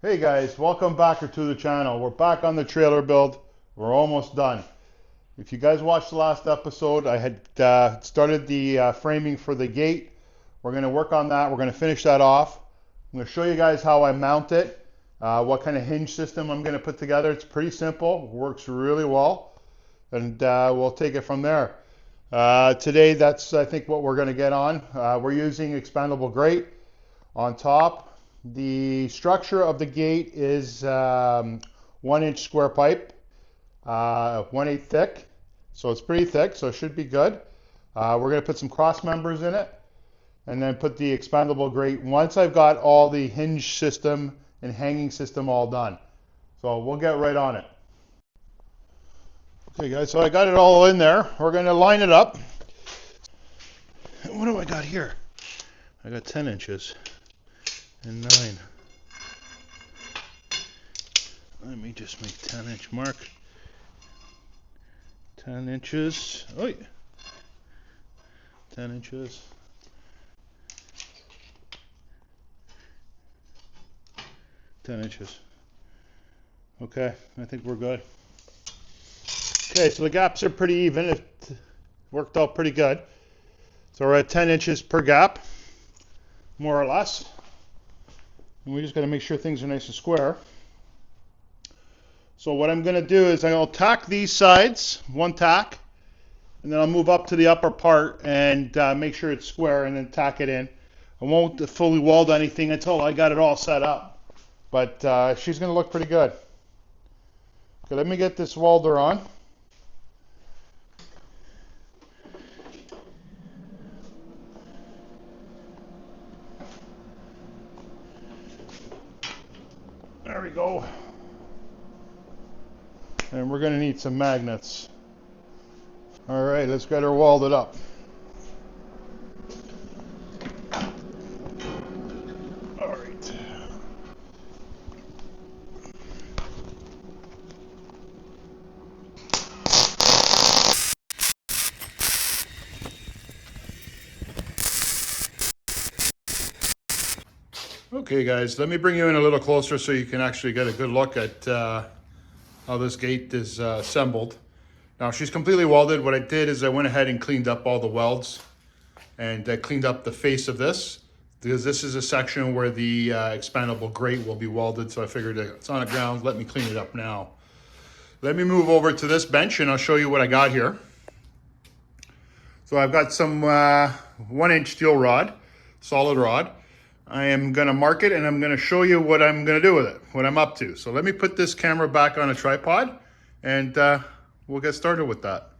Hey guys, welcome back to the channel. We're back on the trailer build. We're almost done. If you guys watched the last episode, I had started the framing for the gate. We're going to work on that. We're going to finish that off. I'm going to show you guys how I mount it, what kind of hinge system I'm going to put together. It's pretty simple, works really well, and we'll take it from there. Today, that's I think what we're going to get on. We're using expandable grate on top. The structure of the gate is 1-inch square pipe, 1/8 thick, so it's pretty thick, so it should be good. We're going to put some cross members in it and then put the expandable grate once I've got all the hinge system and hanging system all done. So we'll get right on it. Okay guys, so I got it all in there. We're going to line it up. What do I got here? I got 10 inches. And 9. Let me just make 10-inch mark. 10 inches. Oh, 10 inches. 10 inches. Okay, I think we're good. Okay, so the gaps are pretty even. It worked out pretty good. So we're at 10 inches per gap, more or less. And we just got to make sure things are nice and square. So what I'm going to do is I'll tack these sides, one tack, and then I'll move up to the upper part and make sure it's square and then tack it in. I won't fully weld anything until I got it all set up, but she's going to look pretty good. Okay, let me get this welder on. There we go. And we're going to need some magnets. All right, let's get her welded up. All right. Okay guys, let me bring you in a little closer so you can actually get a good look at how this gate is assembled. Now she's completely welded. What I did is I went ahead and cleaned up all the welds and I cleaned up the face of this because this is a section where the expandable grate will be welded, so I figured it's on the ground, let me clean it up now. Let me move over to this bench and I'll show you what I got here. So I've got some 1-inch steel rod, solid rod. I am going to mark it and I'm going to show you what I'm going to do with it, what I'm up to. So let me put this camera back on a tripod and we'll get started with that.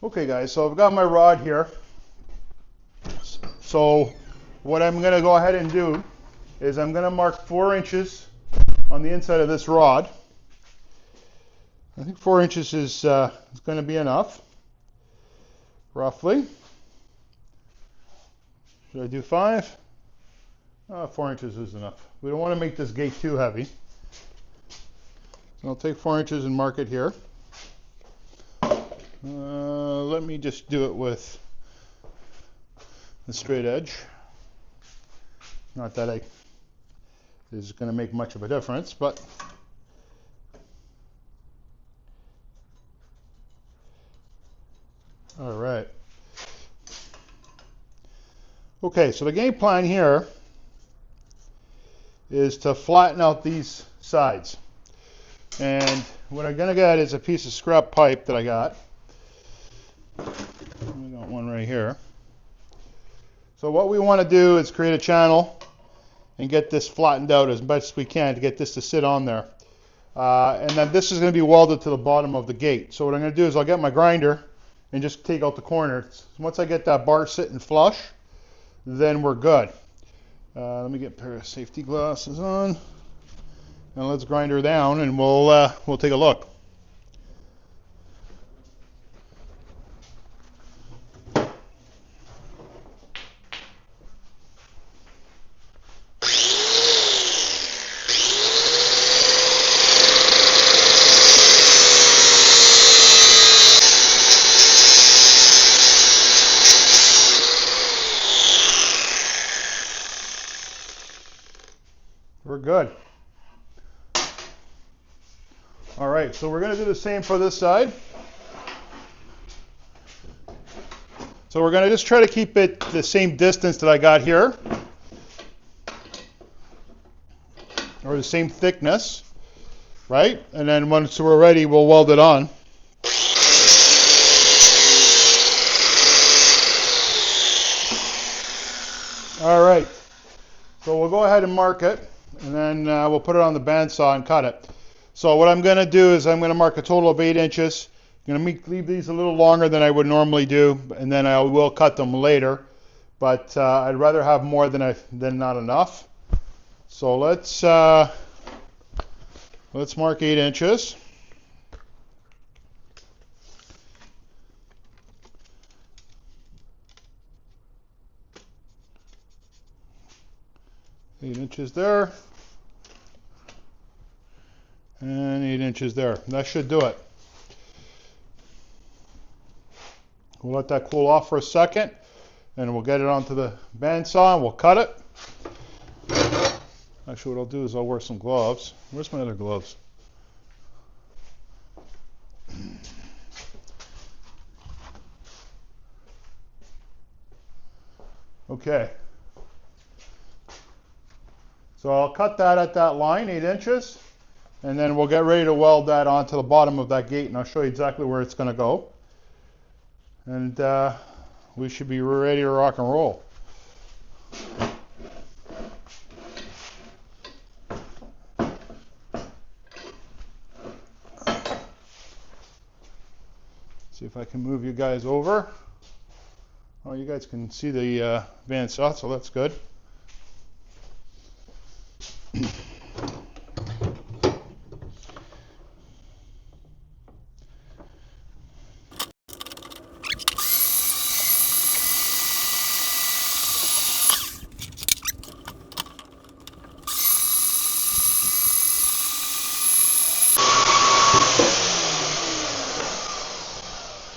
Okay guys, so I've got my rod here. So what I'm going to go ahead and do is I'm going to mark 4 inches on the inside of this rod. I think 4 inches is going to be enough, roughly. Should I do 5? 4 inches is enough. We don't want to make this gate too heavy. So I'll take 4 inches and mark it here. Let me just do it with the straight edge. Not that this is going to make much of a difference, but all right. Okay, so the game plan here is to flatten out these sides. And what I'm going to get is a piece of scrap pipe that I got. I got one right here. So what we want to do is create a channel and get this flattened out as much as we can to get this to sit on there. And then this is going to be welded to the bottom of the gate. So what I'm going to do is I'll get my grinder and just take out the corners. Once I get that bar sitting flush, then we're good. Let me get a pair of safety glasses on. Now let's grind her down and we'll take a look. we're good. All right, so we're going to do the same for this side. So we're going to just try to keep it the same distance that I got here, or the same thickness, right? And then once we're ready, we'll weld it on. All right, so we'll go ahead and mark it, and then we'll put it on the bandsaw and cut it. So what I'm going to do is I'm going to mark a total of 8 inches. I'm going to leave these a little longer than I would normally do, and then I will cut them later. But I'd rather have more than not enough. So let's mark 8 inches. Eight inches there, and 8 inches there. That should do it. We'll let that cool off for a second, and we'll get it onto the bandsaw and we'll cut it. Actually, what I'll do is I'll wear some gloves. Where's my other gloves? Okay. So I'll cut that at that line, 8 inches, and then we'll get ready to weld that onto the bottom of that gate, and I'll show you exactly where it's going to go. And we should be ready to rock and roll. See if I can move you guys over. Oh, you guys can see the bandsaw, so that's good.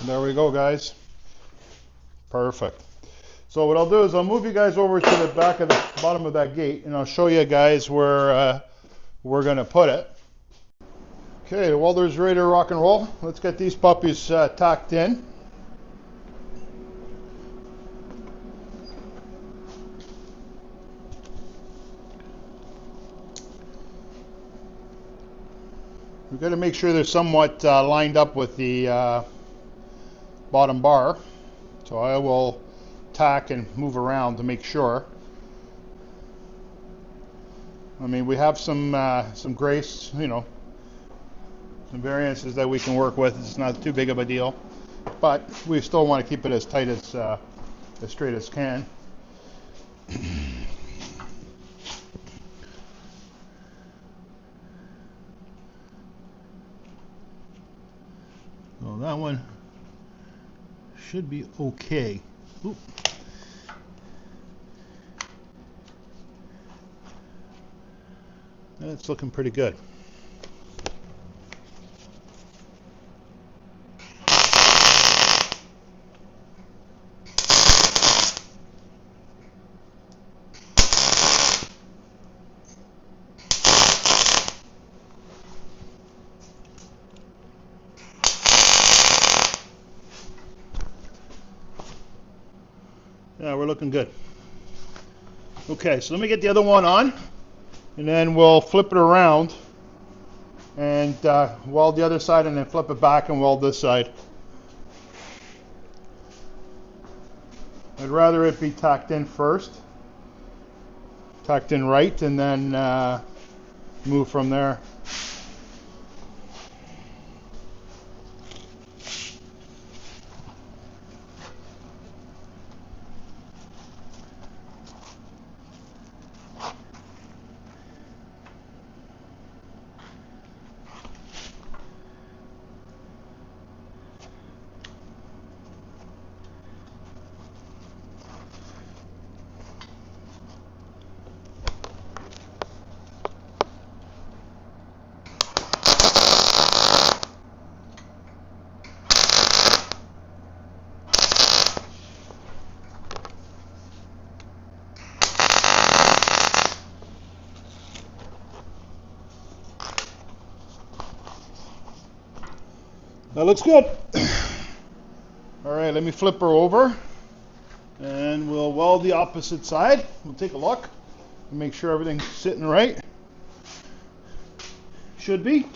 There we go, guys. Perfect. So what I'll do is I'll move you guys over to the back of the bottom of that gate, and I'll show you guys where we're going to put it. Okay, the welder's ready to rock and roll. Let's get these puppies tacked in. We've got to make sure they're somewhat lined up with the bottom bar. So I will tack and move around to make sure. I mean, we have some grace, you know, some variances that we can work with. It's not too big of a deal, but we still want to keep it as tight as straight as can. So that one should be okay. Oop. That's looking pretty good. Yeah, we're looking good. Okay, so let me get the other one on, and then we'll flip it around and weld the other side, and then flip it back and weld this side. I'd rather it be tacked in first, tacked in right, and then move from there. That looks good. All right, let me flip her over and we'll weld the opposite side. We'll take a look and make sure everything's sitting right. Should be.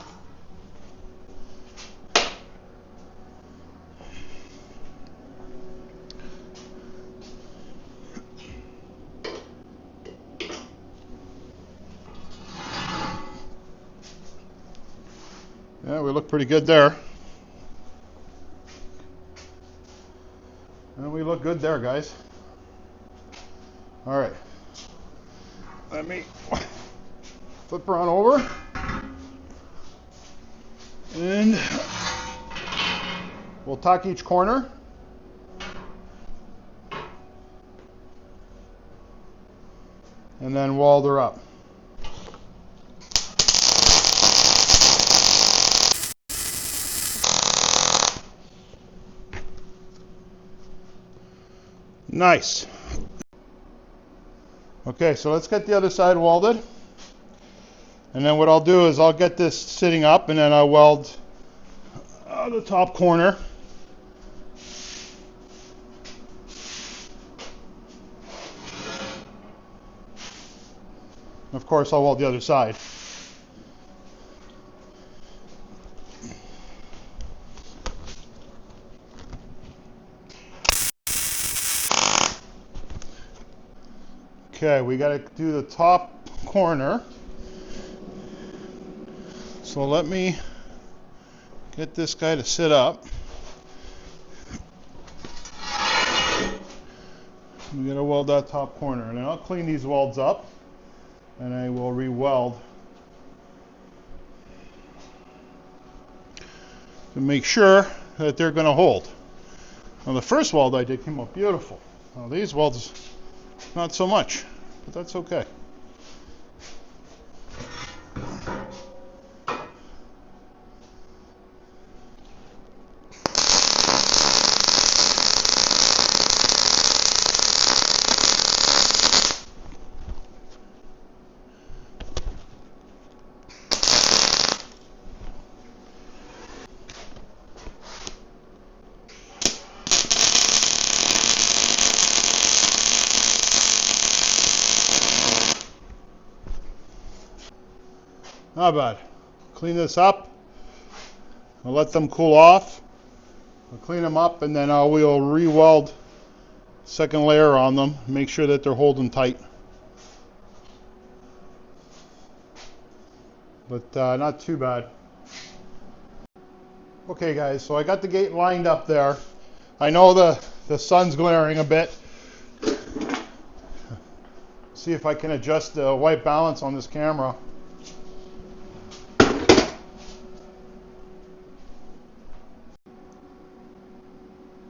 Yeah, we look pretty good there. And we look good there, guys. All right. Let me flip her on over. And we'll tack each corner. And then weld her up. Nice. Okay, so let's get the other side welded. And then what I'll do is I'll get this sitting up and then I'll weld the top corner. Of course, I'll weld the other side. Okay, we got to do the top corner. So let me get this guy to sit up. We got to weld that top corner, and then I'll clean these welds up, and I will re-weld to make sure that they're going to hold. Now the first weld I did came up beautiful. Now these welds, not so much, but that's okay. Not bad. Clean this up. I'll let them cool off. I'll clean them up and then we'll re-weld second layer on them. Make sure that they're holding tight. But not too bad. Okay guys, so I got the gate lined up there. I know the sun's glaring a bit. See if I can adjust the white balance on this camera.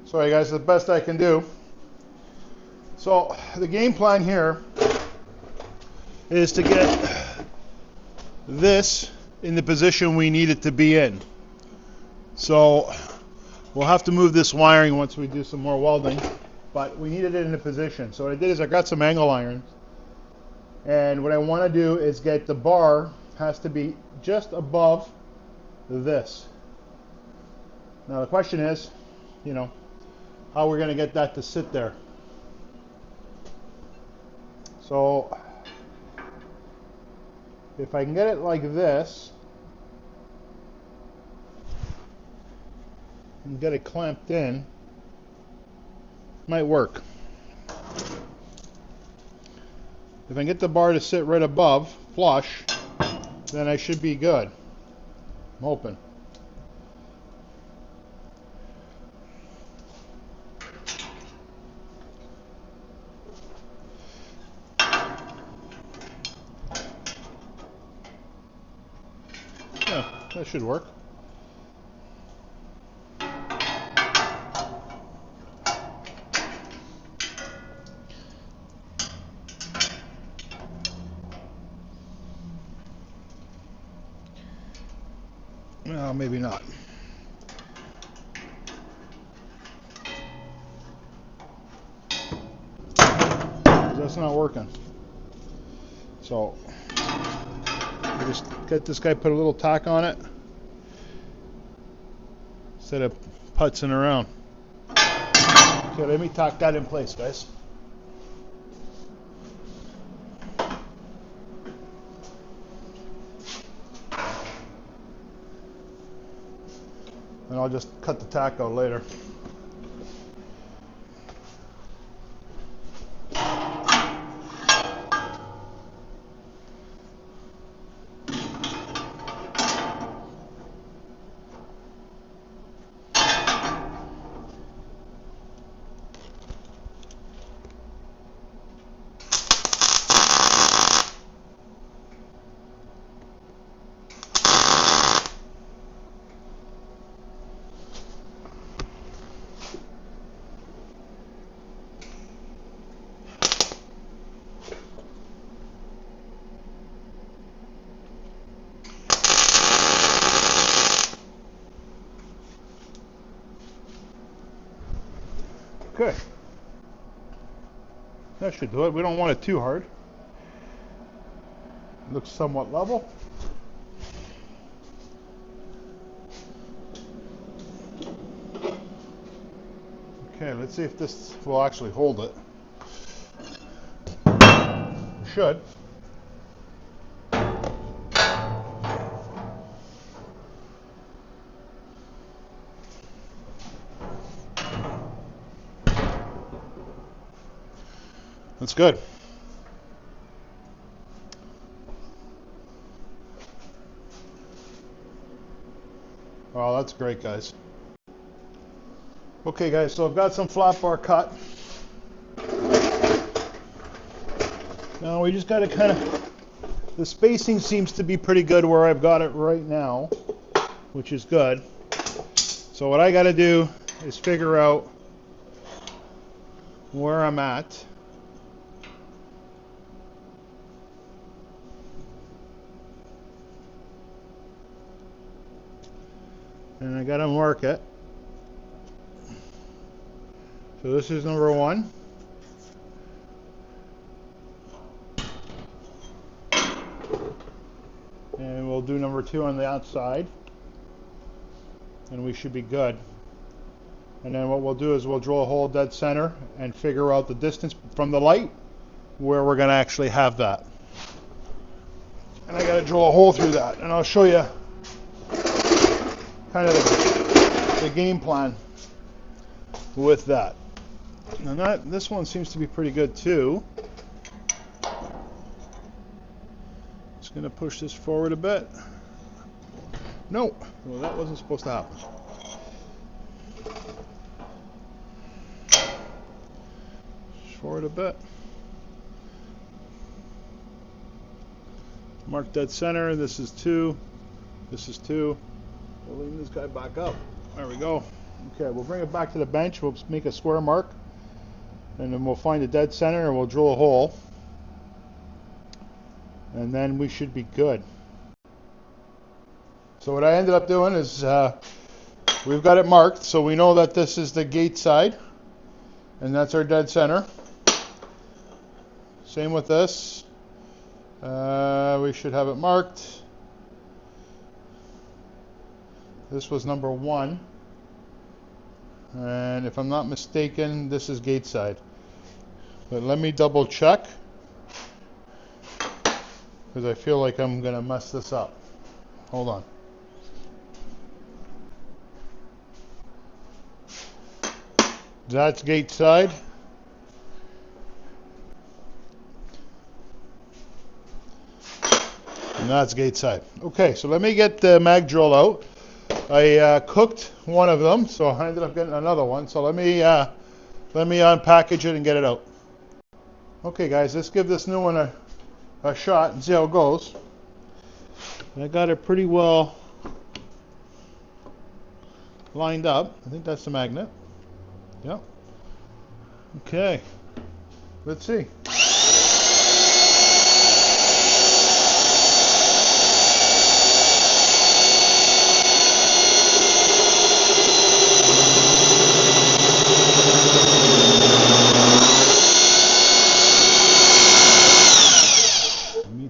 Sorry guys, the best I can do. So the game plan here is to get this in the position we need it to be in. So we'll have to move this wiring once we do some more welding, but we needed it in a position. So what I did is I got some angle irons, and what I want to do is get the bar has to be just above this. Now the question is, you know, how we're going to get that to sit there. So if I can get it like this and get it clamped in, might work. If I can get the bar to sit right above, flush, then I should be good. I'm hoping. Yeah, that should work. Well, maybe not. That's not working. So I just get this guy, put a little tack on it, instead of putzing around. Okay, let me tack that in place, guys. And I'll just cut the tack out later. Okay, that should do it. We don't want it too hard. It looks somewhat level. Okay, let's see if this will actually hold it. It should. That's good. Oh, that's great, guys. Okay, guys, so I've got some flat bar cut. Now we just got to kind of, the spacing seems to be pretty good where I've got it right now, which is good. So what I got to do is figure out where I'm at. And I got to mark it. So this is number 1. And we'll do number 2 on the outside. And we should be good. And then what we'll do is we'll drill a hole dead center and figure out the distance from the light where we're going to actually have that. And I got to drill a hole through that. And I'll show you kind of the game plan with that. Now this one seems to be pretty good too. Just going to push this forward a bit. No, well, that wasn't supposed to happen. Push forward a bit. Mark dead center. This is 2. This is 2. We'll lean this guy back up. There we go. Okay, we'll bring it back to the bench. We'll make a square mark. And then we'll find a dead center and we'll drill a hole. And then we should be good. So what I ended up doing is we've got it marked. So we know that this is the gate side. And that's our dead center. Same with this. We should have it marked. This was number 1. And if I'm not mistaken, this is gate side. But let me double check, because I feel like I'm going to mess this up. Hold on. That's gate side. And that's gate side. Okay, so let me get the mag drill out. I cooked one of them, so I ended up getting another one. So let me unpackage it and get it out. Okay, guys, let's give this new one a shot and see how it goes. I got it pretty well lined up. I think that's the magnet. Yep. Okay. Let's see.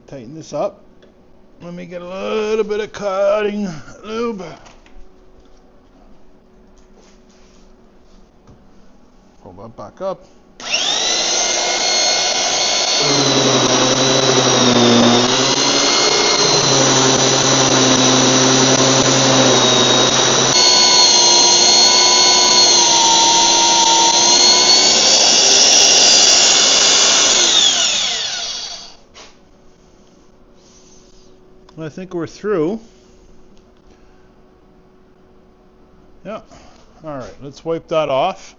Tighten this up. Let me get a little bit of cutting lube. Pull that back up. I think we're through. Yeah. All right, let's wipe that off.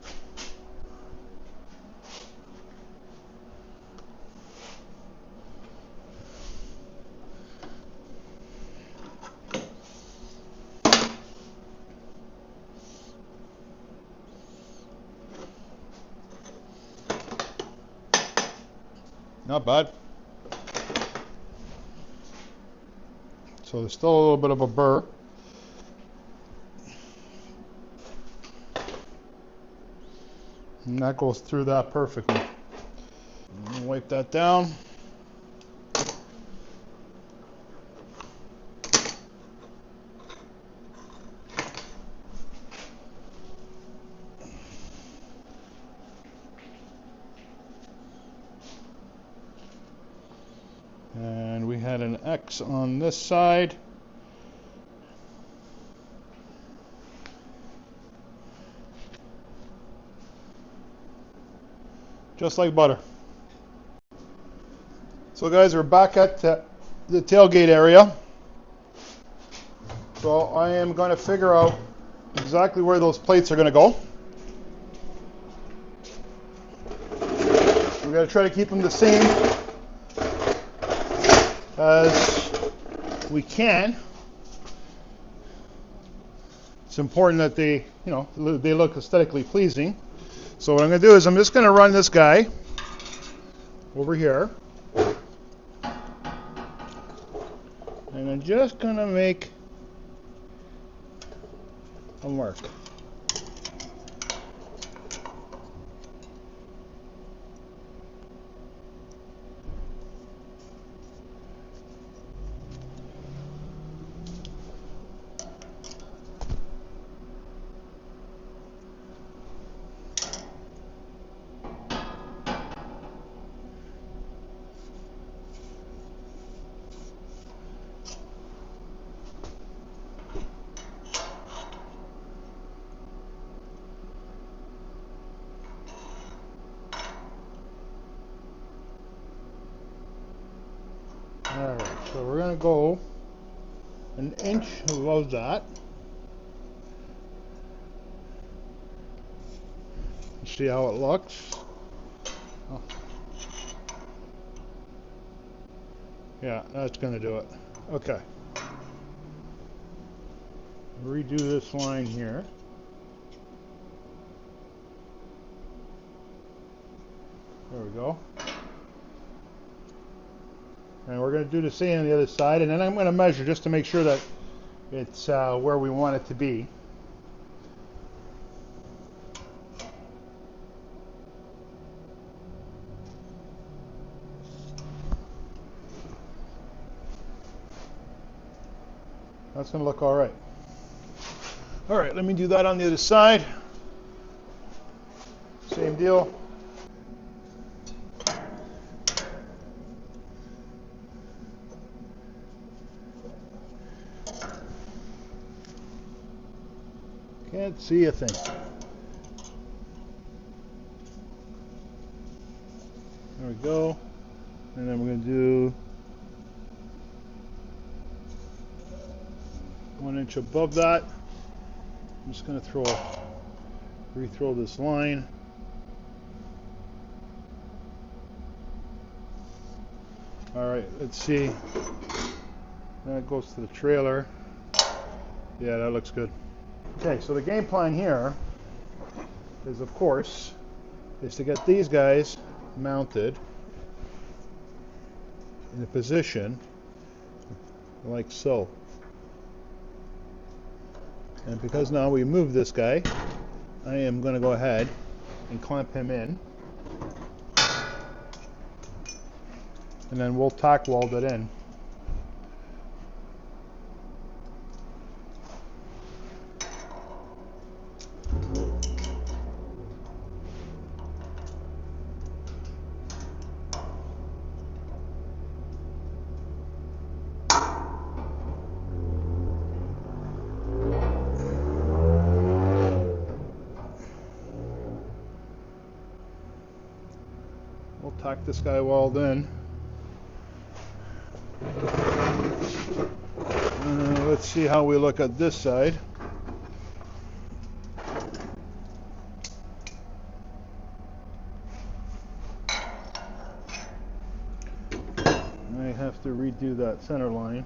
Not bad. So there's still a little bit of a burr. And that goes through that perfectly. Wipe that down. And we had an X on this side. Just like butter. So guys, we're back at the tailgate area. So I am going to figure out exactly where those plates are going to go. We're going to try to keep them the same as we can. It's important that they look aesthetically pleasing. So what I'm going to do is I'm just going to run this guy over here. And I'm just going to make a mark. Alright, so we're going to go an inch above that. See how it looks. Oh. Yeah, that's going to do it. Okay. Redo this line here. There we go. And we're going to do the same on the other side, and then I'm going to measure just to make sure that it's where we want it to be. That's going to look all right. All right, let me do that on the other side. Same deal. Can't see a thing. There we go. And then we're going to do 1 inch above that. I'm just going to rethrow this line. All right, let's see. That goes to the trailer. Yeah, that looks good. Okay, so the game plan here is, of course, to get these guys mounted in a position like so. And because now we move this guy, I am going to go ahead and clamp him in. And then we'll tack weld it in. We'll tack this guy weld in. Let's see how we look at this side. I have to redo that center line.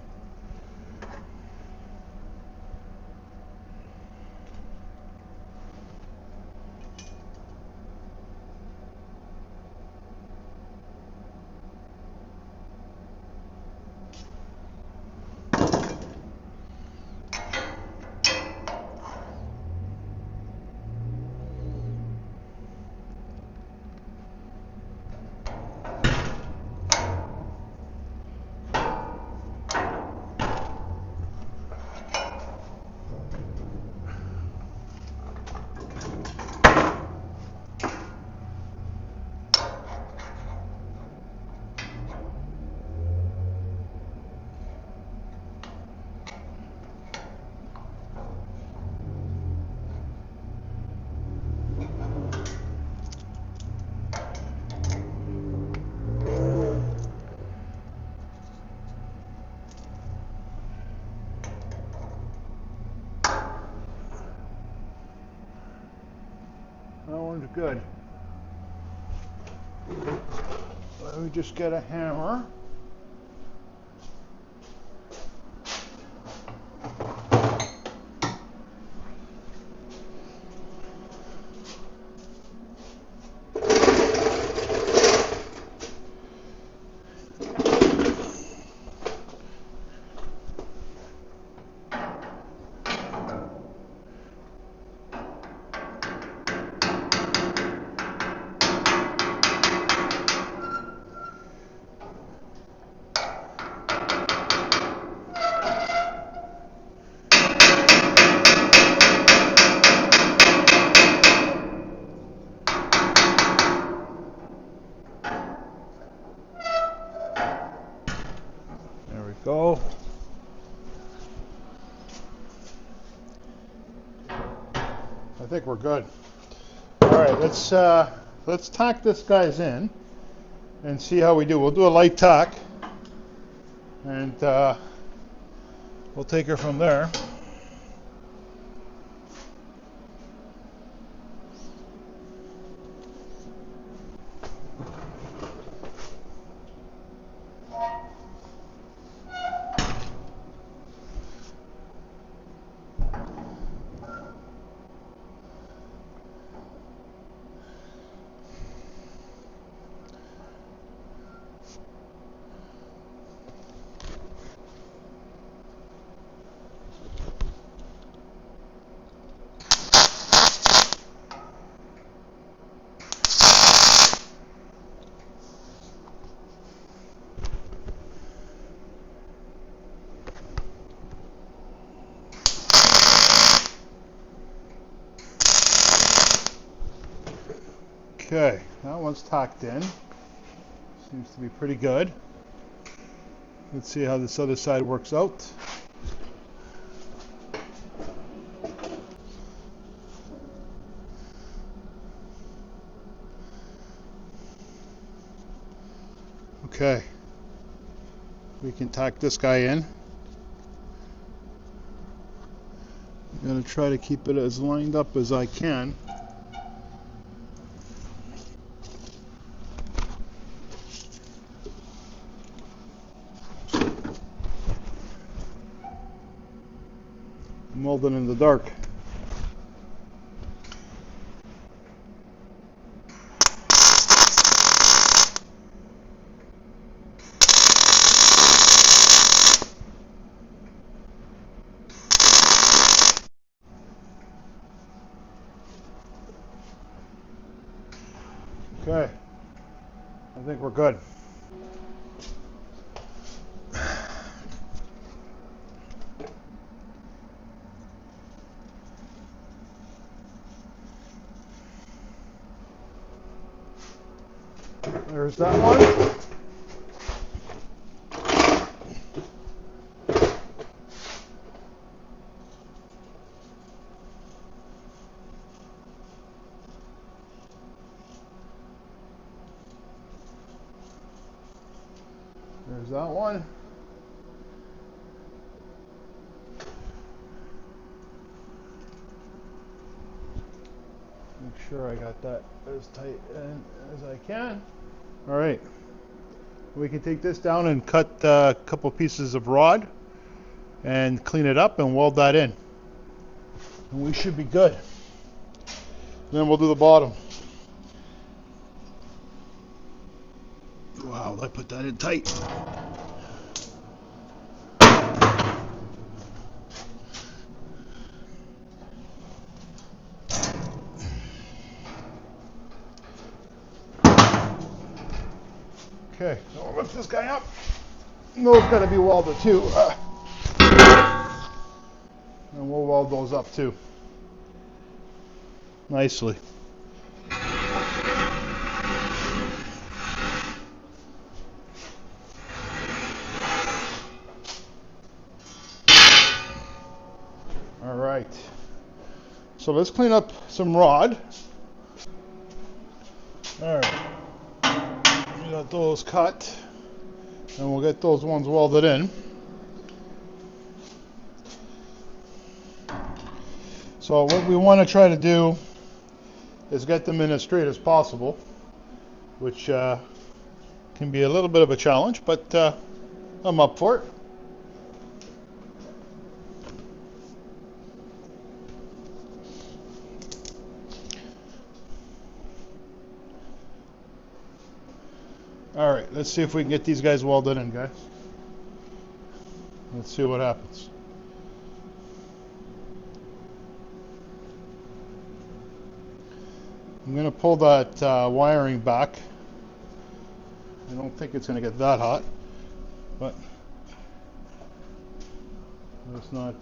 That one's good. Let me just get a hammer. Go. I think we're good. All right, let's tack this guy's in and see how we do. We'll do a light tack, and we'll take her from there. Okay, that one's tacked in. Seems to be pretty good. Let's see how this other side works out. Okay, we can tack this guy in. I'm going to try to keep it as lined up as I can. I'm welding in the dark. Okay, I think we're good. There's that one. There's that one. Make sure I got that as tight as I can. All right. We can take this down and cut a couple pieces of rod and clean it up and weld that in. And we should be good. Then we'll do the bottom. Wow, I put that in tight. Okay, so we'll lift this guy up. Those got to be welded too. And we'll weld those up too. Nicely. All right. So let's clean up some rod. All right. We got those cut, and we'll get those ones welded in. So what we want to try to do is get them in as straight as possible, which can be a little bit of a challenge, but I'm up for it. All right, let's see if we can get these guys welded in, guys. Let's see what happens. I'm going to pull that wiring back. I don't think it's going to get that hot, but let's not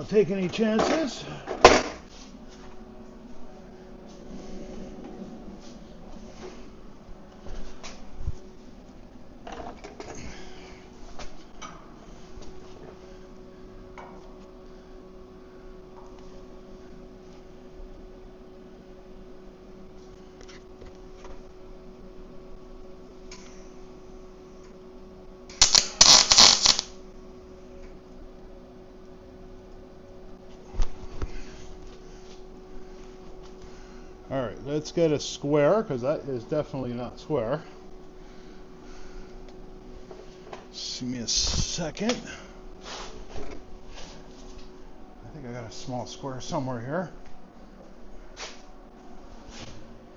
take any chances. All right, let's get a square, because that is definitely not square. Just give me a second. I think I got a small square somewhere here.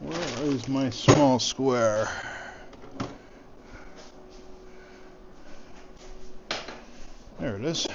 Where is my small square? There it is.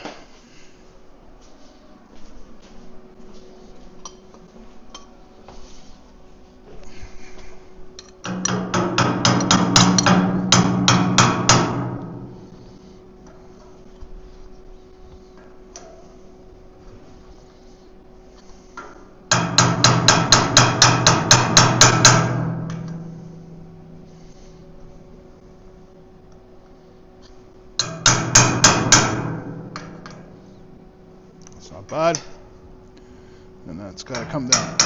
Not bad. And that's got to come down.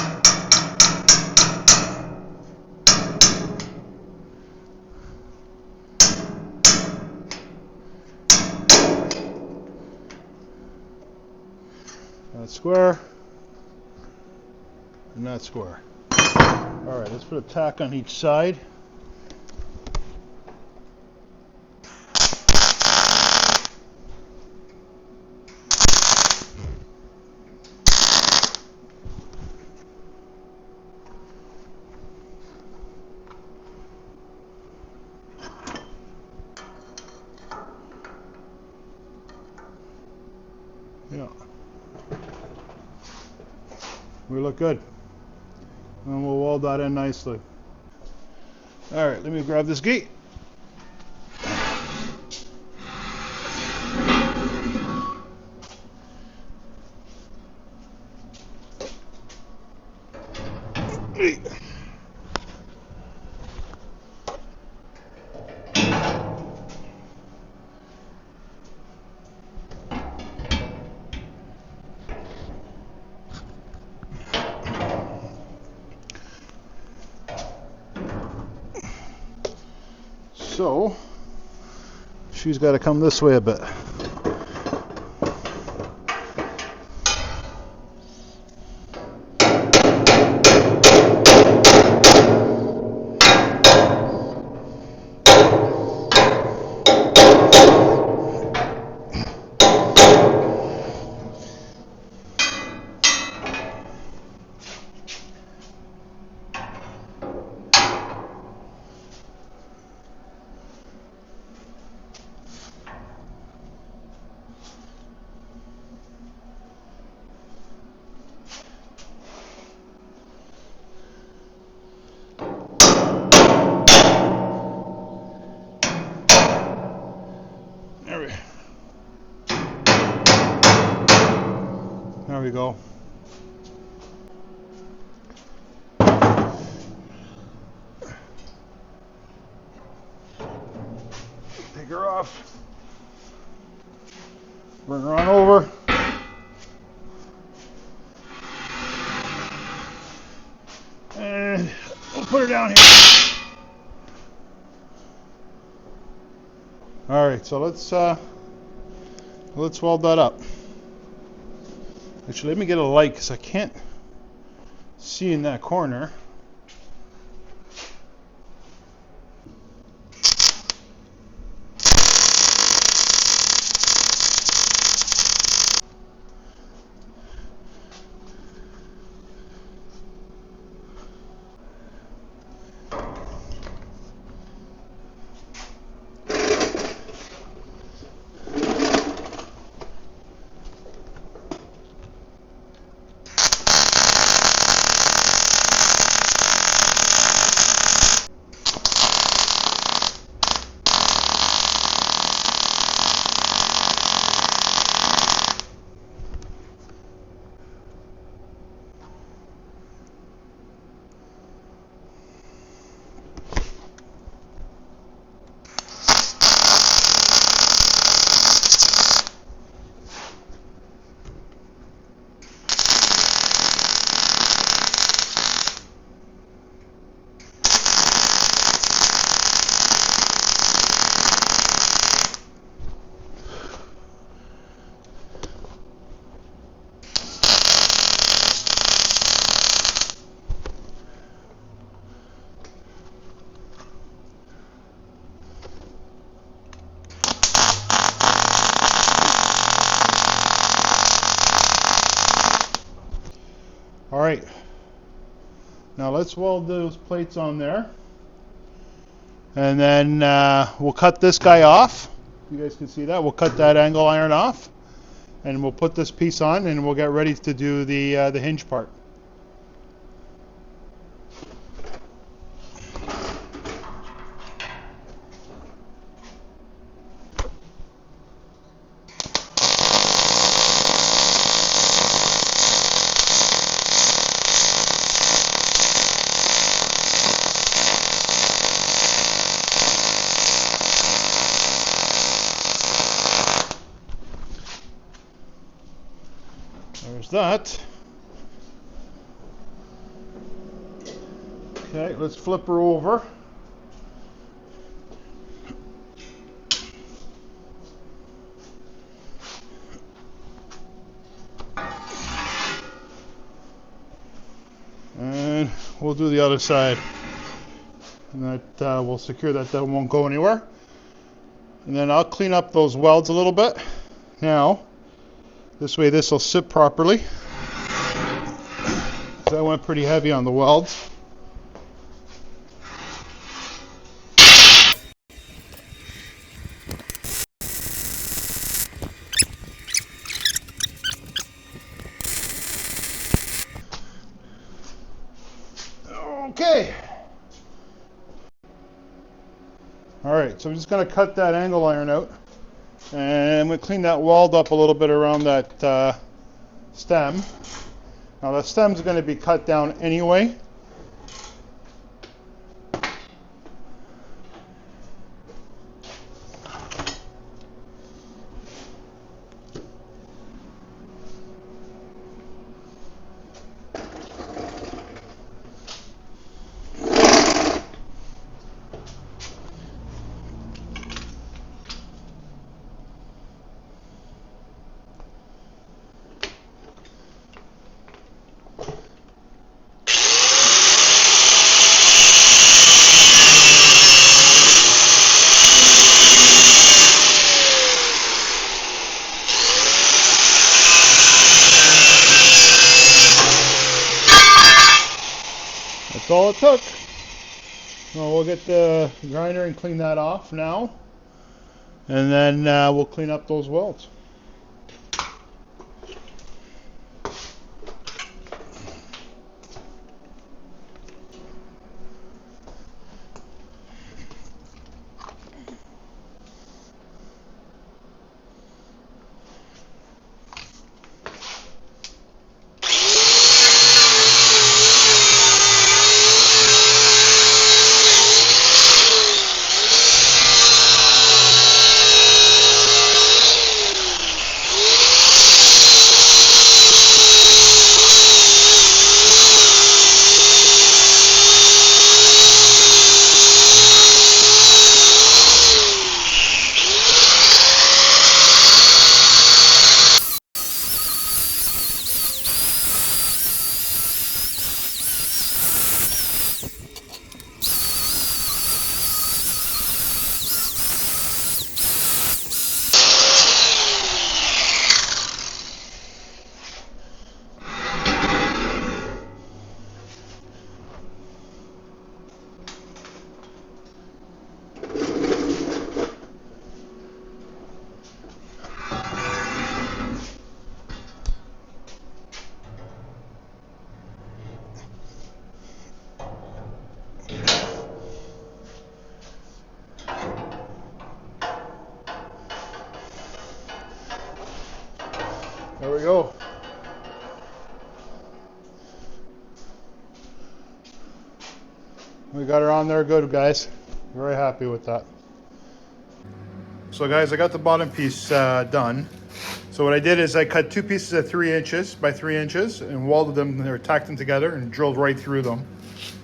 That's square. And that's square. All right, let's put a tack on each side. Yeah. We look good. And we'll weld that in nicely. All right, let me grab this gate. Hey. So she's got to come this way a bit. There we go. Take her off. Bring her on over. And we'll put her down here. All right, so let's weld that up. Actually, let me get a light because I can't see in that corner. All right, now let's weld those plates on there, and then we'll cut this guy off. You guys can see that. We'll cut that angle iron off, and we'll put this piece on, and we'll get ready to do the hinge part. There's that. Okay, let's flip her over. And we'll do the other side. And that will secure that won't go anywhere. And then I'll clean up those welds a little bit. Now, this way this will sit properly. So I went pretty heavy on the welds. Okay. All right, so I'm just going to cut that angle iron out, and I'm going to clean that weld up a little bit around that stem. Now the stem's going to be cut down anyway. That's all it took. Well, we'll get the grinder and clean that off now, and then we'll clean up those welds. There we go. We got her on there good, guys. Very happy with that. So guys, I got the bottom piece done. So what I did is I cut two pieces of 3 inches by 3 inches and welded them, or tacked them together and drilled right through them.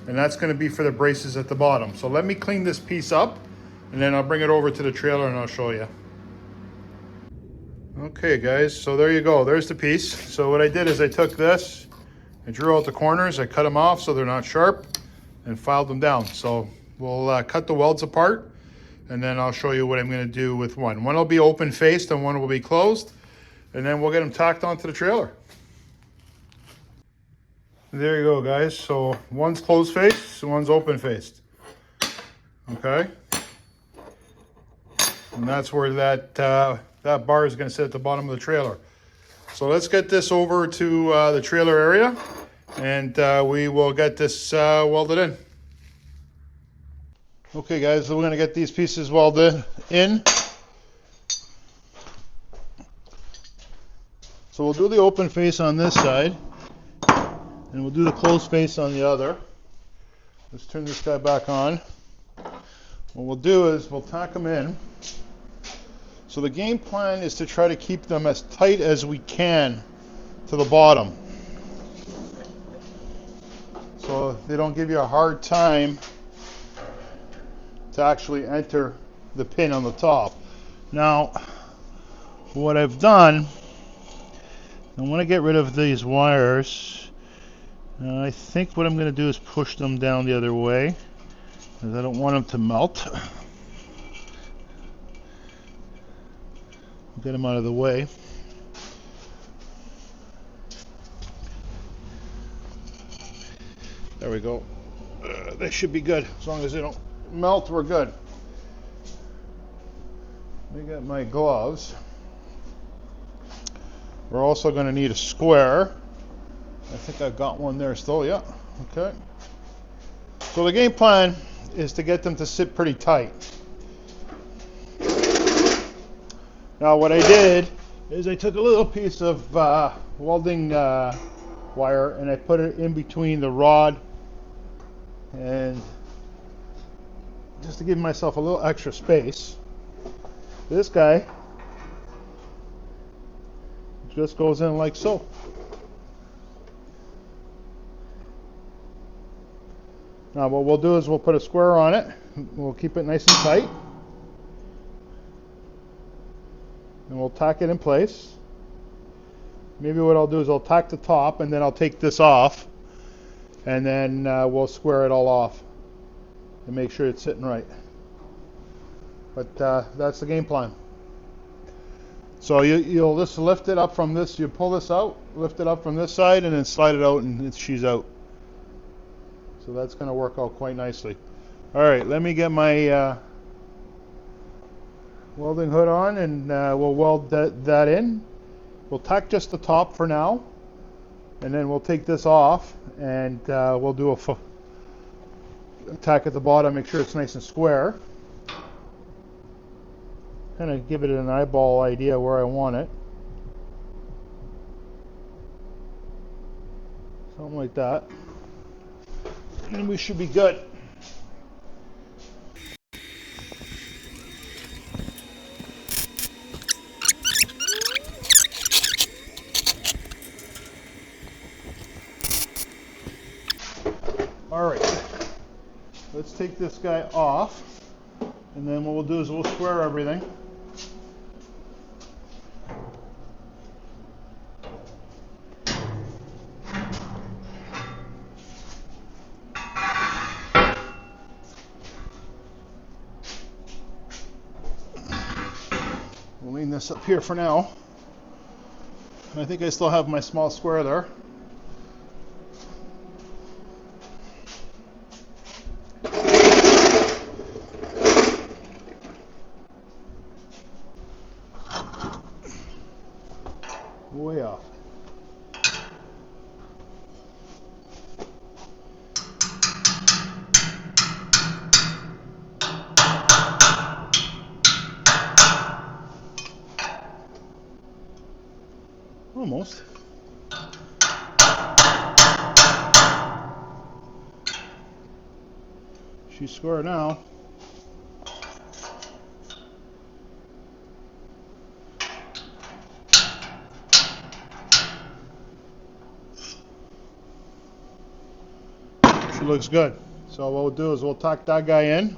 And that's going to be for the braces at the bottom. So let me clean this piece up and then I'll bring it over to the trailer and I'll show you. Okay guys, so there you go. There's the piece. So what I did is I took this, I drew out the corners, I cut them off so they're not sharp, and filed them down. So we'll cut the welds apart, and then I'll show you what I'm going to do with one. One will be open faced and one will be closed, and then we'll get them tacked onto the trailer. There you go guys. So one's closed faced, one's open faced. Okay. And that's where that bar is going to sit at the bottom of the trailer. So let's get this over to the trailer area, and we will get this welded in. Okay guys, so we're going to get these pieces welded in. So we'll do the open face on this side, and we'll do the closed face on the other. Let's turn this guy back on. What we'll do is we'll tack them in. So the game plan is to try to keep them as tight as we can to the bottom, so they don't give you a hard time to actually enter the pin on the top. Now, what I've done, I want to get rid of these wires. I think what I'm going to do is push them down the other way, because I don't want them to melt. Get them out of the way. There we go. They should be good. As long as they don't melt, we're good. Let me get my gloves. We're also going to need a square. I think I've got one there still. Yeah. Okay. So the game plan is to get them to sit pretty tight. Now what I did is I took a little piece of welding wire and I put it in between the rod, and just to give myself a little extra space. This guy just goes in like so. Now what we'll do is we'll put a square on it. We'll keep it nice and tight. And we'll tack it in place. Maybe what I'll do is I'll tack the top and then I'll take this off, and then we'll square it all off and make sure it's sitting right. But that's the game plan. So you'll just lift it up from this, you pull this out, lift it up from this side, and then slide it out, and she's out. So that's going to work out quite nicely. All right, let me get my welding hood on, and we'll weld that in. We'll tack just the top for now, and then we'll take this off, and we'll do a tack at the bottom, make sure it's nice and square. Kind of give it an eyeball idea where I want it. Something like that. And we should be good. All right, let's take this guy off, and then what we'll do is we'll square everything. We'll lean this up here for now. I think I still have my small square there. Way off. Almost. She's square now. She looks good. So what we'll do is we'll tuck that guy in.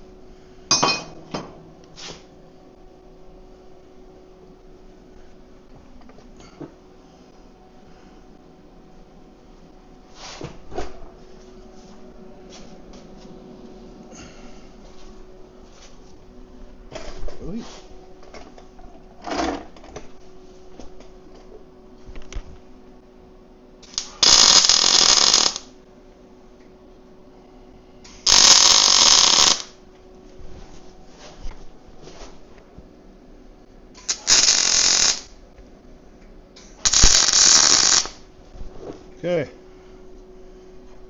Okay,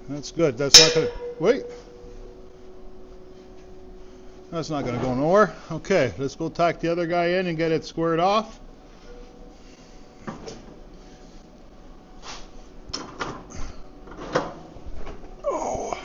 that's good. That's not gonna, wait. That's not gonna go nowhere. Okay, let's go tack the other guy in and get it squared off. Oh.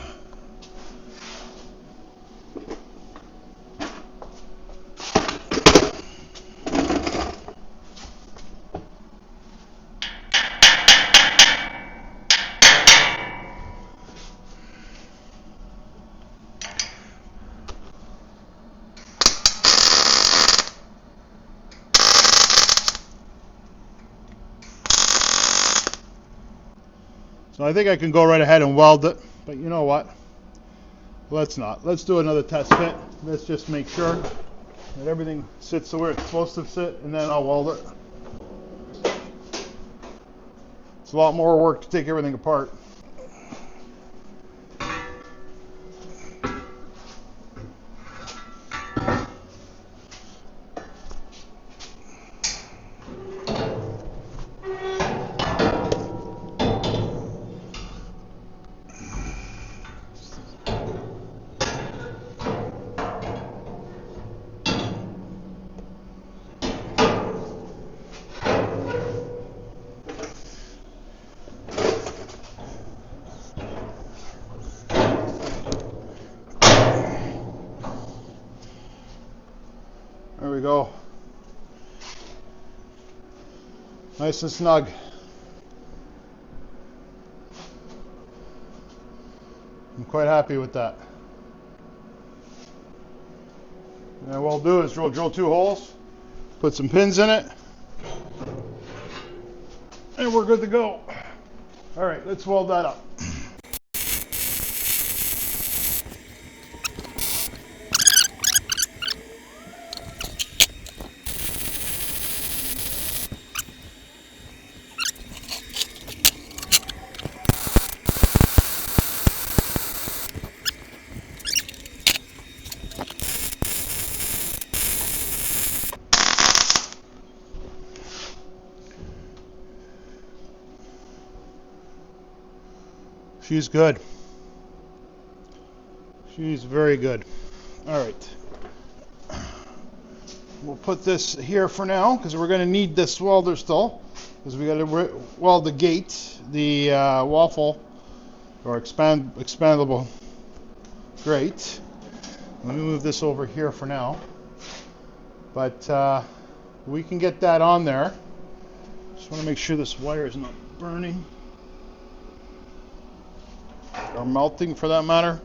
So I think I can go right ahead and weld it, but you know what? Let's not. Let's do another test fit. Let's just make sure that everything sits where it's supposed to sit, and then I'll weld it. It's a lot more work to take everything apart. There we go. Nice and snug. I'm quite happy with that. And what we'll do is we'll drill 2 holes, put some pins in it, and we're good to go. All right, let's weld that up. She's good. She's very good. All right. We'll put this here for now because we're going to need this welder still, because we got to weld the gate, the waffle or expandable grate. Let me move this over here for now, but we can get that on there. Just want to make sure this wire is not burning or melting for that matter.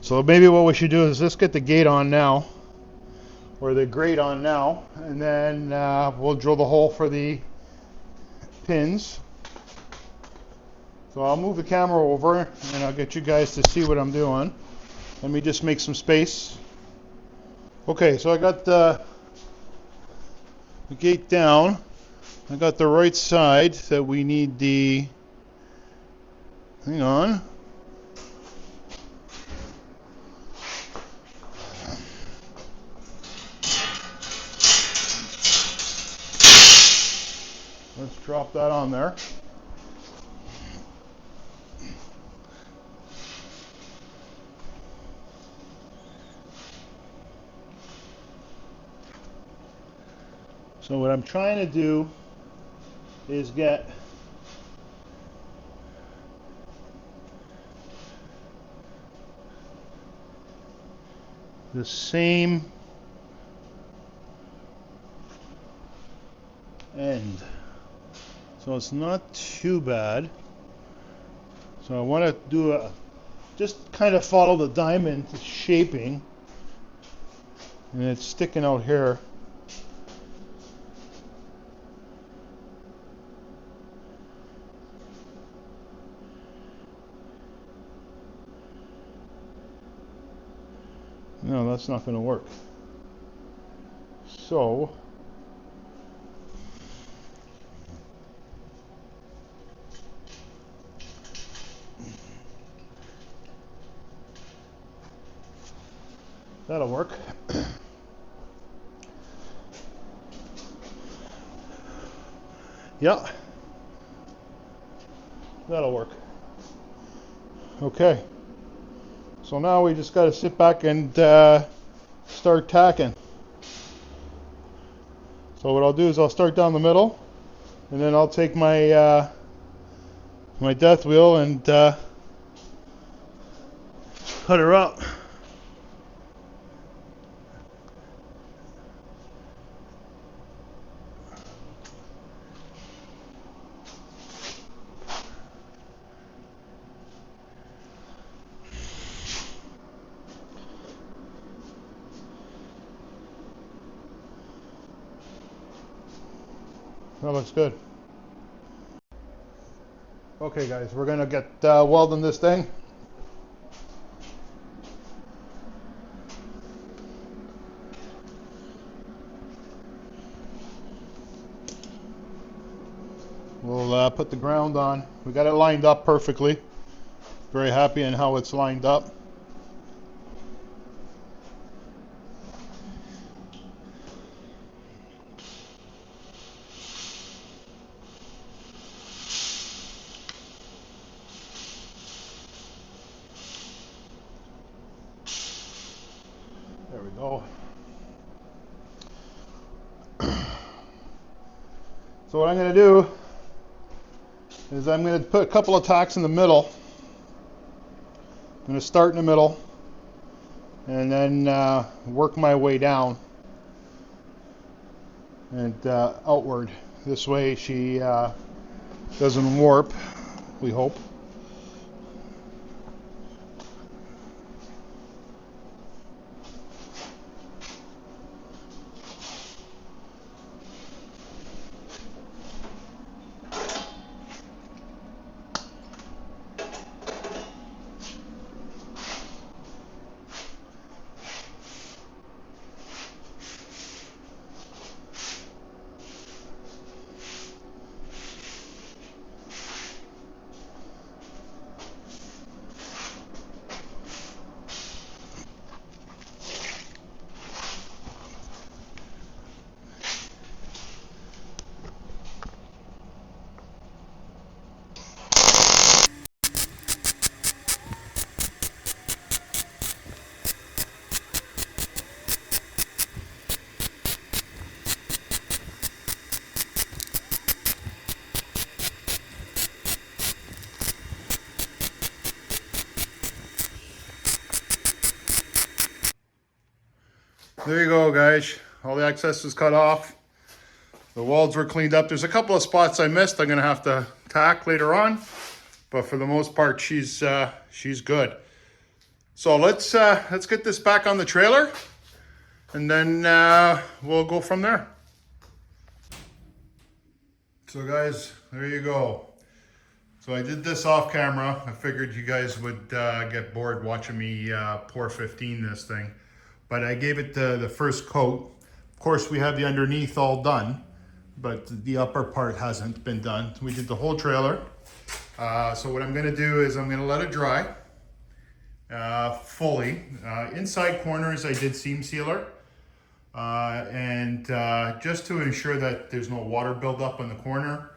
So maybe what we should do is let's get the gate on now, or the grate on now, and then we'll drill the hole for the pins. So I'll move the camera over and I'll get you guys to see what I'm doing. Let me just make some space. Okay, so I got the gate down. I got the right side that we need the, hang on. Let's drop that on there. So what I'm trying to do is get the same end. So it's not too bad. So I want to do just kind of follow the diamond shaping, and it's sticking out here. No, that's not going to work. So that'll work. Yeah, that'll work. Okay, so now we just got to sit back and start tacking. So what I'll do is I'll start down the middle, and then I'll take my my death wheel and cut her up. That looks good. Okay guys, we're gonna get welding this thing. We'll put the ground on. We got it lined up perfectly. Very happy in how it's lined up. There we go. So what I'm going to do is I'm going to put a couple of tacks in the middle. I'm going to start in the middle and then work my way down and outward. This way she doesn't warp, we hope. There you go, guys. All the excess is cut off. The welds were cleaned up. There's a couple of spots I missed. I'm gonna have to tack later on, but for the most part, she's good. So let's get this back on the trailer, and then we'll go from there. So guys, there you go. So I did this off camera. I figured you guys would get bored watching me POR-15 this thing, but I gave it the first coat. Of course, we have the underneath all done, but the upper part hasn't been done. We did the whole trailer. So what I'm gonna do is I'm gonna let it dry fully. Inside corners, I did seam sealer. And just to ensure that there's no water buildup in the corner.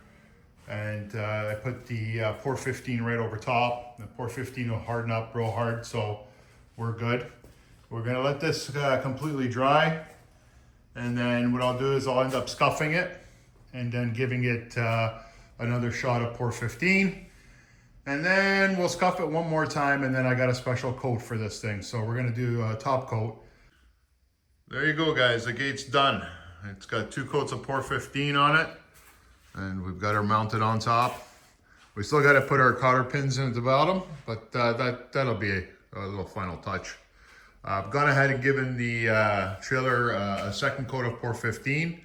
And I put the POR-15 right over top. The POR-15 will harden up real hard, so we're good. We're gonna let this completely dry. And then what I'll do is I'll end up scuffing it and then giving it another shot of POR-15. And then we'll scuff it one more time, and then I got a special coat for this thing. So we're gonna do a top coat. There you go, guys, the gate's done. It's got 2 coats of POR-15 on it, and we've got her mounted on top. We still gotta put our cotter pins in at the bottom, but that'll be a little final touch. I've gone ahead and given the trailer a second coat of POR-15.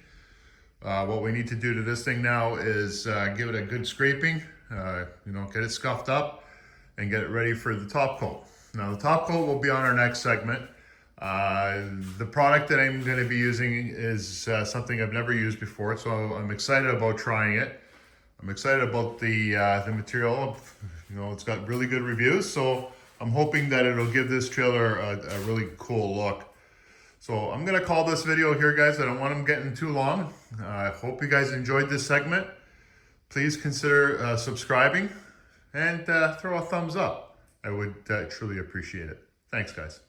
What we need to do to this thing now is give it a good scraping, get it scuffed up and get it ready for the top coat. Now the top coat will be on our next segment. The product that I'm going to be using is something I've never used before, so I'm excited about trying it. I'm excited about the material. It's got really good reviews, so I'm hoping that it'll give this trailer a really cool look. So I'm going to call this video here, guys. I don't want them getting too long. I hope you guys enjoyed this segment. Please consider subscribing and throw a thumbs up. I would truly appreciate it. Thanks, guys.